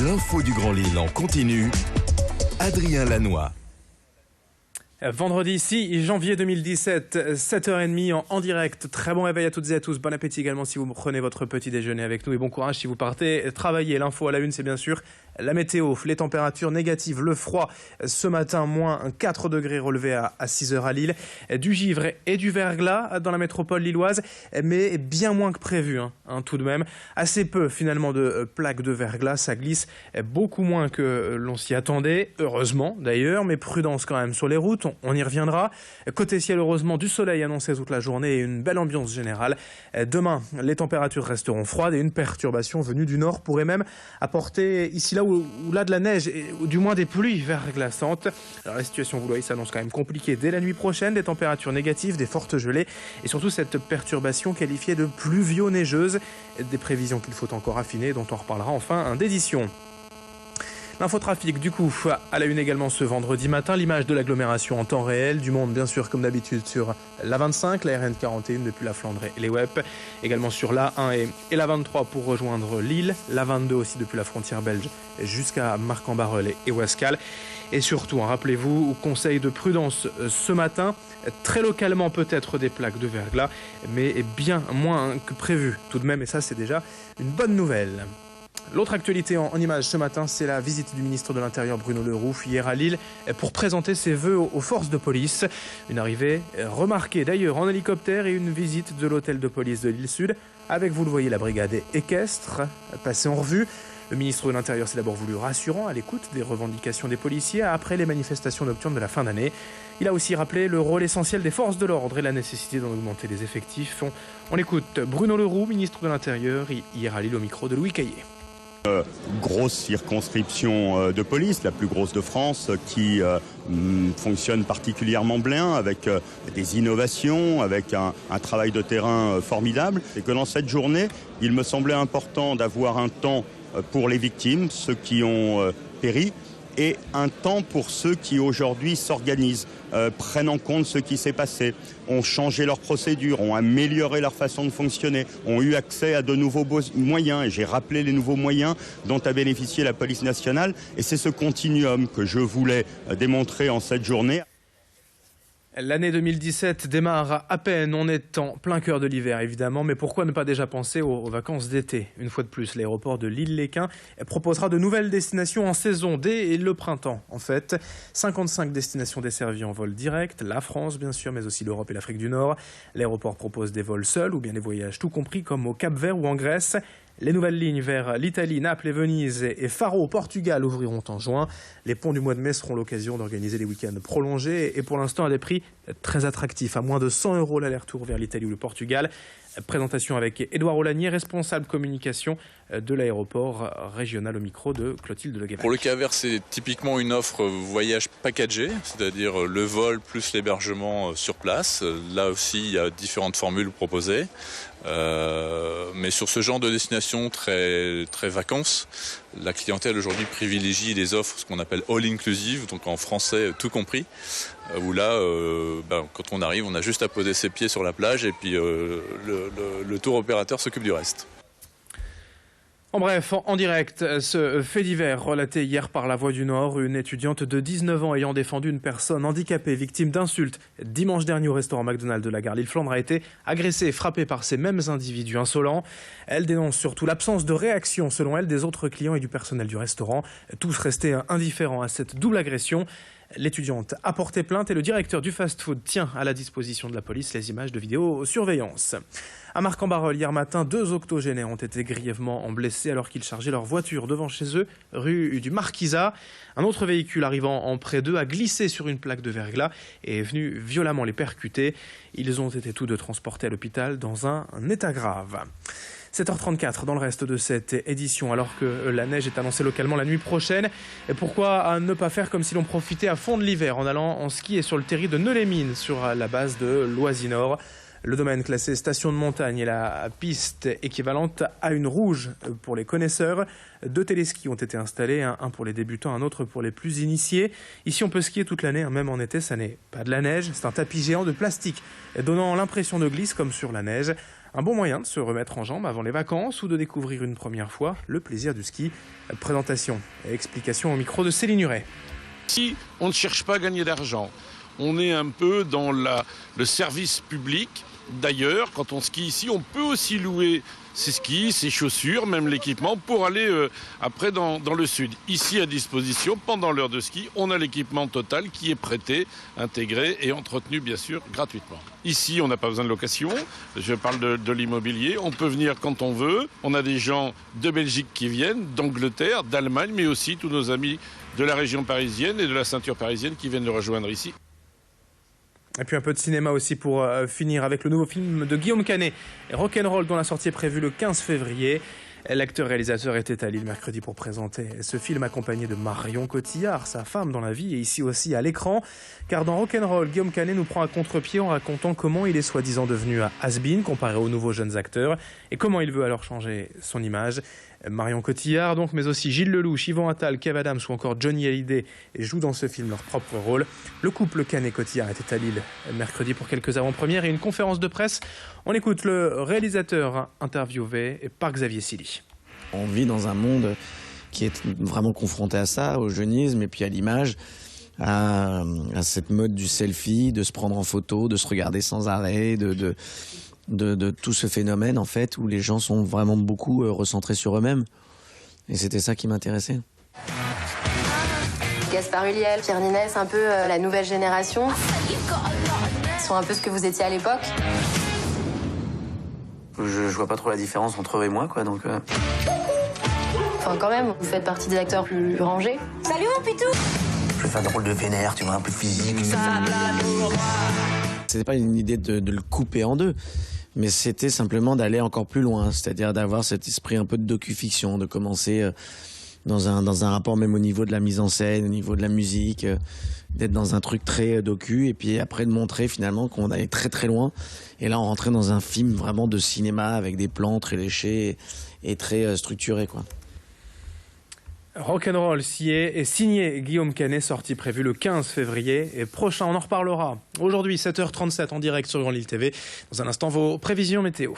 L'info du Grand Lille en continu. Adrien Lanois. Vendredi 6 janvier 2017, 7h30 en direct. Très bon réveil à toutes et à tous. Bon appétit également si vous prenez votre petit déjeuner avec nous et bon courage si vous partez travailler. L'info à la une, c'est bien sûr la météo, les températures négatives, le froid. Ce matin, moins 4 degrés relevés à 6h à Lille. Du givre et du verglas dans la métropole lilloise, mais bien moins que prévu tout de même. Assez peu finalement de plaques de verglas, ça glisse beaucoup moins que l'on s'y attendait. Heureusement d'ailleurs, mais prudence quand même sur les routes. On y reviendra. Côté ciel, heureusement, du soleil annoncé toute la journée et une belle ambiance générale. Demain, les températures resteront froides et une perturbation venue du nord pourrait même apporter ici là ou là de la neige, ou du moins des pluies verglaçantes. Alors la situation, vous le voyez, s'annonce quand même compliquée dès la nuit prochaine. Des températures négatives, des fortes gelées et surtout cette perturbation qualifiée de pluvio-neigeuse. Des prévisions qu'il faut encore affiner, dont on reparlera en fin d'édition. L'infotrafic, du coup, à la une également ce vendredi matin, l'image de l'agglomération en temps réel, du monde bien sûr comme d'habitude sur la 25, la RN 41 depuis la Flandre et les WEP, également sur la 1 et la 23 pour rejoindre Lille, la 22 aussi depuis la frontière belge jusqu'à Marc-en-Barœul et Ouascal. Et surtout, rappelez-vous, conseil de prudence ce matin, très localement peut-être des plaques de verglas, mais bien moins que prévu tout de même, et ça c'est déjà une bonne nouvelle. L'autre actualité en images ce matin, c'est la visite du ministre de l'Intérieur Bruno Le Roux hier à Lille pour présenter ses vœux aux forces de police. Une arrivée remarquée d'ailleurs en hélicoptère et une visite de l'hôtel de police de Lille Sud avec, vous le voyez, la brigade équestre passée en revue. Le ministre de l'Intérieur s'est d'abord voulu rassurant à l'écoute des revendications des policiers après les manifestations nocturnes de la fin d'année. Il a aussi rappelé le rôle essentiel des forces de l'ordre et la nécessité d'en augmenter les effectifs. On écoute Bruno Le Roux, ministre de l'Intérieur, hier à Lille au micro de Louis Caillé. Grosse circonscription de police, la plus grosse de France, qui fonctionne particulièrement bien, avec des innovations, avec un travail de terrain formidable. Et que dans cette journée, il me semblait important d'avoir un temps pour les victimes, ceux qui ont péri, et un temps pour ceux qui aujourd'hui s'organisent, prennent en compte ce qui s'est passé, ont changé leurs procédures, ont amélioré leur façon de fonctionner, ont eu accès à de nouveaux moyens. Et j'ai rappelé les nouveaux moyens dont a bénéficié la police nationale. Et c'est ce continuum que je voulais démontrer en cette journée. L'année 2017 démarre à peine, on est en plein cœur de l'hiver évidemment, mais pourquoi ne pas déjà penser aux vacances d'été? Une fois de plus, l'aéroport de Lille-Léquin proposera de nouvelles destinations en saison dès le printemps. En fait, 55 destinations desservies en vol direct, la France bien sûr, mais aussi l'Europe et l'Afrique du Nord. L'aéroport propose des vols seuls ou bien des voyages tout compris comme au Cap-Vert ou en Grèce. Les nouvelles lignes vers l'Italie, Naples et Venise et Faro au Portugal ouvriront en juin. Les ponts du mois de mai seront l'occasion d'organiser des week-ends prolongés et pour l'instant à des prix très attractifs, à moins de 100 € l'aller-retour vers l'Italie ou le Portugal. Présentation avec Édouard Olagnier, responsable communication de l'aéroport régional au micro de Clotilde Leguévac. Pour le Cap-Vert, c'est typiquement une offre voyage packagé, c'est-à-dire le vol plus l'hébergement sur place. Là aussi, il y a différentes formules proposées. Mais sur ce genre de destination très, très vacances, la clientèle aujourd'hui privilégie les offres, ce qu'on appelle all-inclusive, donc en français tout compris, où là, quand on arrive, on a juste à poser ses pieds sur la plage et puis le tour opérateur s'occupe du reste. En bref, en direct, ce fait divers relaté hier par La Voix du Nord, une étudiante de 19 ans ayant défendu une personne handicapée victime d'insultes dimanche dernier au restaurant McDonald's de la gare Lille-Flandre a été agressée et frappée par ces mêmes individus insolents. Elle dénonce surtout l'absence de réaction, selon elle, des autres clients et du personnel du restaurant, tous restés indifférents à cette double agression. L'étudiante a porté plainte et le directeur du fast-food tient à la disposition de la police les images de vidéosurveillance. À Marc-en-Barœul, hier matin, 2 octogénaires ont été grièvement blessés alors qu'ils chargeaient leur voiture devant chez eux, rue du Marquisat. Un autre véhicule arrivant en près d'eux a glissé sur une plaque de verglas et est venu violemment les percuter. Ils ont été tous deux transportés à l'hôpital dans un état grave. 7h34 dans le reste de cette édition, alors que la neige est annoncée localement la nuit prochaine. Et pourquoi ne pas faire comme si l'on profitait à fond de l'hiver en allant en ski et sur le terri de Neu-les-Mines sur la base de Loisy-Nord. Le domaine classé station de montagne est la piste équivalente à une rouge pour les connaisseurs. 2 téléskis ont été installés, un pour les débutants, un autre pour les plus initiés. Ici, on peut skier toute l'année, même en été, ça n'est pas de la neige, c'est un tapis géant de plastique, donnant l'impression de glisse comme sur la neige. Un bon moyen de se remettre en jambes avant les vacances ou de découvrir une première fois le plaisir du ski. Présentation et explication au micro de Céline Huret. Si on ne cherche pas à gagner d'argent, on est un peu dans le service public. D'ailleurs, quand on skie ici, on peut aussi louer ses skis, ses chaussures, même l'équipement pour aller après dans le sud. Ici à disposition, pendant l'heure de ski, on a l'équipement total qui est prêté, intégré et entretenu bien sûr gratuitement. Ici, on n'a pas besoin de location, je parle de l'immobilier, on peut venir quand on veut. On a des gens de Belgique qui viennent, d'Angleterre, d'Allemagne, mais aussi tous nos amis de la région parisienne et de la ceinture parisienne qui viennent nous rejoindre ici. Et puis un peu de cinéma aussi pour finir avec le nouveau film de Guillaume Canet, Rock'n'Roll, dont la sortie est prévue le 15 février. L'acteur-réalisateur était à Lille mercredi pour présenter ce film accompagné de Marion Cotillard, sa femme dans la vie et ici aussi à l'écran. Car dans Rock'n'Roll, Guillaume Canet nous prend à contre-pied en racontant comment il est soi-disant devenu un has-been comparé aux nouveaux jeunes acteurs et comment il veut alors changer son image. Marion Cotillard donc, mais aussi Gilles Lelouch, Yvan Attal, Kev Adams ou encore Johnny Hallyday jouent dans ce film leur propre rôle. Le couple Canet-Cotillard était à Lille mercredi pour quelques avant-premières et une conférence de presse. On écoute le réalisateur interviewé par Xavier Silly. On vit dans un monde qui est vraiment confronté à ça, au jeunisme et puis à l'image, à cette mode du selfie, de se prendre en photo, de se regarder sans arrêt, de tout ce phénomène en fait où les gens sont vraiment beaucoup recentrés sur eux-mêmes. Et c'était ça qui m'intéressait. Gaspard Ulliel, Pierre Ninès, un peu la nouvelle génération. Ils sont un peu ce que vous étiez à l'époque. Je vois pas trop la différence entre eux et moi, quoi, donc... Enfin, quand même, vous faites partie des acteurs plus rangés. Salut mon pitou! Je vais faire des rôles de vénère, tu vois, un peu de physique. C'était pas une idée de le couper en deux, mais c'était simplement d'aller encore plus loin, c'est-à-dire d'avoir cet esprit un peu de docu-fiction, de commencer dans un rapport même au niveau de la mise en scène, au niveau de la musique, d'être dans un truc très docu, et puis après de montrer finalement qu'on allait très très loin. Et là, on rentrait dans un film vraiment de cinéma avec des plans très léchés et très structurés, quoi. Rock'n'Roll est signé Guillaume Canet, sortie prévue le 15 février et prochain. On en reparlera aujourd'hui 7h37 en direct sur Grand Lille TV. Dans un instant, vos prévisions météo.